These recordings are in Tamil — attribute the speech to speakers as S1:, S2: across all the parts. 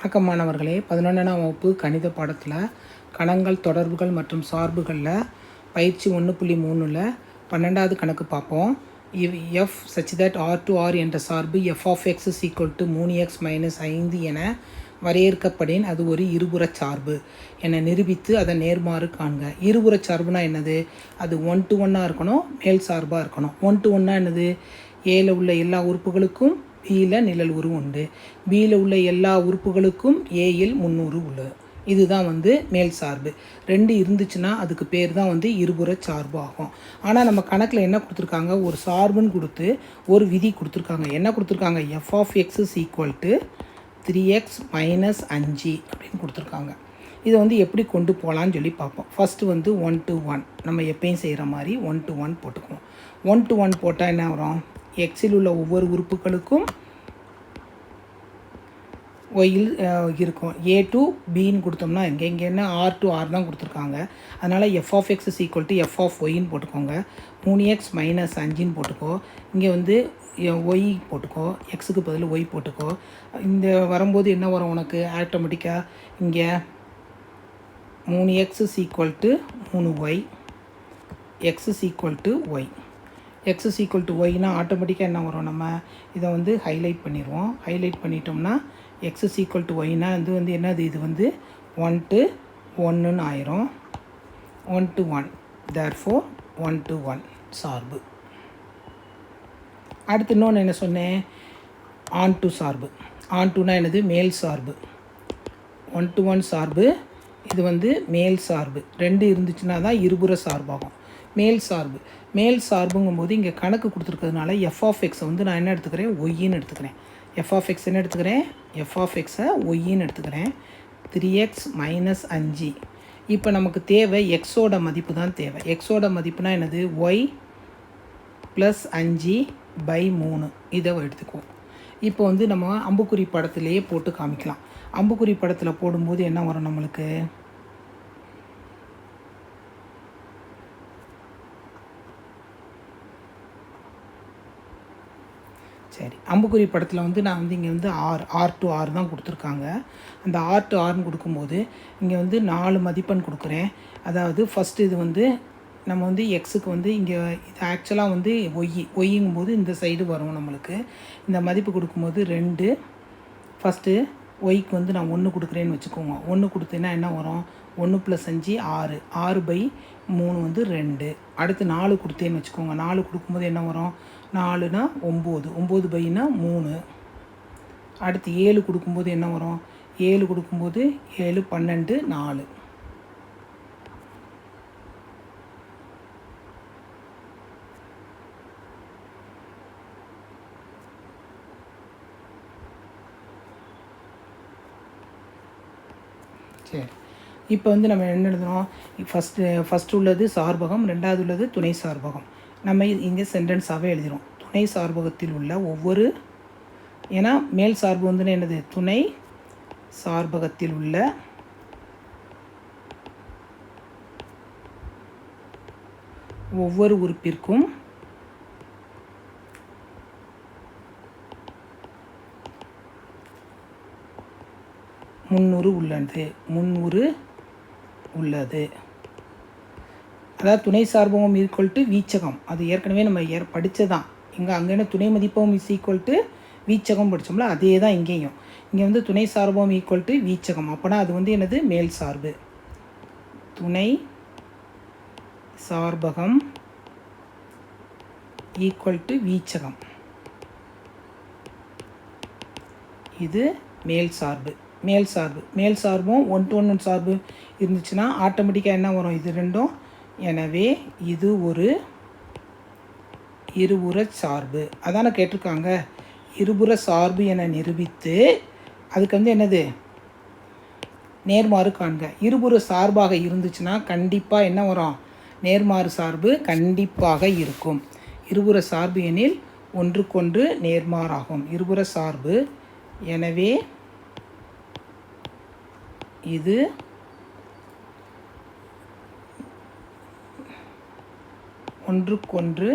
S1: வணக்கம் மாணவர்களே, 11ஆம் வகுப்பு கணித பாடத்தில் கணங்கள், தொடர்புகள் மற்றும் சார்புகளில் பயிற்சி 1.3ல் 12வது கணக்கு பார்ப்போம். f such that r to r என்ற சார்பு f of x is equal to 3x minus 5 என வரையறுக்கப்படின் அது ஒரு இருபுறச் சார்பு என நிரூபித்து அதன் நேர்மாறு காண்க. இருபுறச் சார்புனா என்னது? அது 1-to-1 இருக்கணும், மேல் சார்பாக இருக்கணும். 1-to-1 என்னது? ஏல உள்ள எல்லா உறுப்புகளுக்கும் பியில் நிழல் உரு உண்டு, பியில் உள்ள எல்லா உறுப்புகளுக்கும் ஏயில் 300 உள்ளது. இதுதான் மேல் சார்பு. 2 இருந்துச்சுன்னா அதுக்கு பேர் தான் இருபுற சார்பு ஆகும். ஆனால் நம்ம கணக்கில் என்ன கொடுத்துருக்காங்க? ஒரு சார்புன்னு கொடுத்து ஒரு விதி கொடுத்துருக்காங்க. என்ன கொடுத்துருக்காங்க? F of x is equal to 3x minus 5 அப்படின்னு கொடுத்துருக்காங்க. இதை எப்படி கொண்டு போகலான்னு சொல்லி பார்ப்போம். ஃபஸ்ட்டு 1-to-1 நம்ம எப்பயும் செய்கிற மாதிரி 1-to-1 போட்டுக்குவோம். 1-to-1 போட்டால் என்ன வரும்? எக்ஸில் உள்ள ஒவ்வொரு உறுப்புகளுக்கும் ஒயில் இருக்கும். ஏ டு பின்னு கொடுத்தோம்னா இங்கே என்ன ஆர் டு ஆர் தான் கொடுத்துருக்காங்க. அதனால் f of x is equal to f of ஒய்ன்னு போட்டுக்கோங்க. 3x மைனஸ் 5ன்னு போட்டுக்கோ. இங்கே ஒய் போட்டுக்கோ, எக்ஸுக்கு பதில் ஒய் போட்டுக்கோ. இந்த வரும்போது என்ன வரும் உனக்கு? ஆட்டோமேட்டிக்காக இங்கே 3x is equal to 3y, x is equal to y. X is equal to ஒய்னா ஆட்டோமேட்டிக்காக என்ன வரும்? நம்ம இதை ஹைலைட் பண்ணிடுவோம். ஹைலைட் பண்ணிட்டோம்னா எக்ஸ் இஸ் ஈக்குவல் டு ஒய்னா என்னது? இது 1-to-1 ஆயிரும். 1-to-1 தேர்ஃபோர் 1-to-1 சார்பு. அடுத்து இன்னொன்று என்ன சொன்னேன்? ஆன் டு சார்பு. ஆன் டுனா என்னது? மேல் சார்பு. 1-to-1 சார்பு. இது மேல் சார்பு. 2 இருந்துச்சுன்னா தான் இருபுற சார்பாகும். மேல் சார்பு. மேல் சார்புங்கும்போது இங்கே கணக்கு கொடுத்துருக்கிறதுனால எஃப் ஆஃப் எக்ஸை நான் என்ன எடுத்துக்கிறேன்? ஒய்ன்னு எடுத்துக்கிறேன். எஃப் ஆஃப் எக்ஸ் என்ன எடுத்துக்கிறேன்? எஃப் ஆஃப் எக்ஸை ஒய்ன்னு எடுத்துக்கிறேன். 3x minus 5. இப்போ நமக்கு தேவை எக்ஸோட மதிப்பு தான் தேவை. எக்ஸோட மதிப்புனா என்னது? ஒய் ப்ளஸ் 5/3 இதை எடுத்துக்குவோம். இப்போ நம்ம அம்புக்குறி படத்துலேயே போட்டு காமிக்கலாம். அம்புக்குறி படத்தில் போடும்போது என்ன வரும் நம்மளுக்கு? சரி, அம்புக்குறி படத்தில் நான் இங்கே ஆர் டு ஆர் தான் கொடுத்துருக்காங்க. அந்த ஆர் டு ஆர்னு கொடுக்கும்போது இங்கே 4 மதிப்பெண் கொடுக்குறேன். அதாவது ஃபஸ்ட்டு இது நம்ம எக்ஸுக்கு இங்கே இது ஆக்சுவலாக ஒய்யுங்கும்போது இந்த சைடு வரும் நம்மளுக்கு. இந்த மதிப்பு கொடுக்கும்போது 2. ஃபஸ்ட்டு ஒய்க்கு நான் 1 கொடுக்குறேன்னு வச்சுக்கோங்க. 1 கொடுத்தேன்னா என்ன வரும்? 1 + 5 6. 6/3 2. அடுத்து 4 கொடுத்தேன்னு வச்சுக்கோங்க. 4 கொடுக்கும்போது என்ன வரும்? 4னா 9. 9/3. அடுத்து 7 கொடுக்கும்போது என்ன வரும்? 7 கொடுக்கும்போது 7 12 4. சரி, இப்போ நம்ம என்ன எழுதணும்? ஃபஸ்ட்டு உள்ளது சார்பகம், 2வது உள்ளது துணை சார்பகம். நம்ம இங்கே சென்டென்ஸாகவே எழுதிடும். துணை சார்பகத்தில் உள்ள ஒவ்வொரு, ஏன்னா மேல் சார்பு என்னது? துணை சார்பகத்தில் உள்ள ஒவ்வொரு உறுப்பிற்கும் முன்னூறு உள்ளது. அதாவது துணை சார்பகம் ஈக்குவல் டு வீச்சகம். அது ஏற்கனவே நம்ம படித்ததான். அங்கே துணை மதிப்பகம் இஸ் ஈக்குவல் டு வீச்சகம் படித்தோம்ல, அதே தான் இங்கேயும். இங்கே துணை சார்பகம் ஈக்குவல் டு வீச்சகம். அப்போனா அது என்னது? மேல் சார்பு. துணை சார்பகம் ஈக்குவல் டு வீச்சகம். இது மேல் சார்பு. மேல் சார்பும் 1-to-1 சார்பு இருந்துச்சுன்னா ஆட்டோமேட்டிக்காக என்ன வரும்? இது ரெண்டும். எனவே இது ஒரு இருபுற சார்பு. அதானே கேட்டிருக்காங்க. இருபுற சார்பு என நிரூபித்து அதுக்கு என்னது? நேர்மாறு காண்க. இருபுற சார்பாக இருந்துச்சுன்னா கண்டிப்பாக என்ன வரும்? நேர்மாறு சார்பு கண்டிப்பாக இருக்கும். இருபுற சார்பு எனில் ஒன்றுக்கொன்று நேர்மாறாகும். இருபுற சார்பு. எனவே இது ஒன்றுக்கொன்று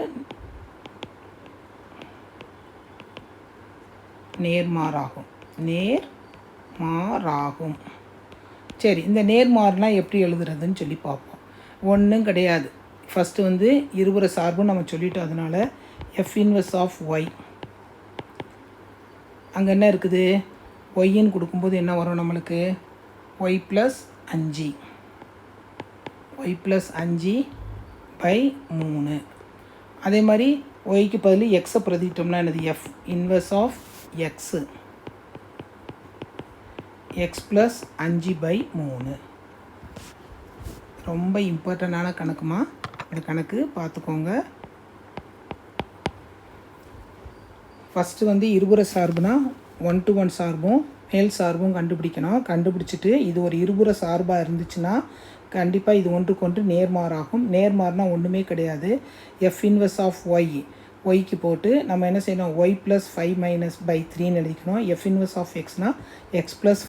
S1: நேர்மாறாகும். நேர்மாறாகும். சரி, இந்த நேர்மாறுலாம் எப்படி எழுதுறதுன்னு சொல்லி பார்ப்போம். ஒன்றும் கிடையாது. ஃபஸ்ட்டு வந்து இருபுற சார்பும் நம்ம சொல்லிட்டோம். அதனால் எஃப் இன்வெர்ஸ் ஆஃப் ஒய், அங்கே என்ன இருக்குது, ஒய்ன்னு கொடுக்கும்போது என்ன வரும் நம்மளுக்கு, ஒய் ப்ளஸ் 5, ஒய் ப்ளஸ் 5/3. அதே மாதிரி ஒய்க்கு பதில் எக்ஸை பிரதிட்டோம்னா என்னது, f inverse of x, x plus 5/3. ரொம்ப இம்பார்ட்டண்டான கணக்குமா, இந்த கணக்கு பார்த்துக்கோங்க. ஃபஸ்ட்டு வந்து இருபுற சார்புனா 1 to 1 சார்பும் மேல் சார்பும் கண்டுபிடிக்கணும். கண்டுபிடிச்சிட்டு இது ஒரு இருபுற சார்பாக இருந்துச்சுன்னா கண்டிப்பாக இது ஒன்றுக்கு ஒன்று நேர்மாறாகும். நேர்மாறுனா ஒன்றுமே கிடையாது, எஃப் இன்வெர்ஸ் ஆஃப் ஒய், ஒய்க்கு போட்டு நம்ம என்ன செய்யணும், ஒய் ப்ளஸ் 5 - 3ன்னு எழுதிக்கணும். எஃப் இன்வெர்ஸ் ஆஃப் எக்ஸ்னால் எக்ஸ் ப்ளஸ்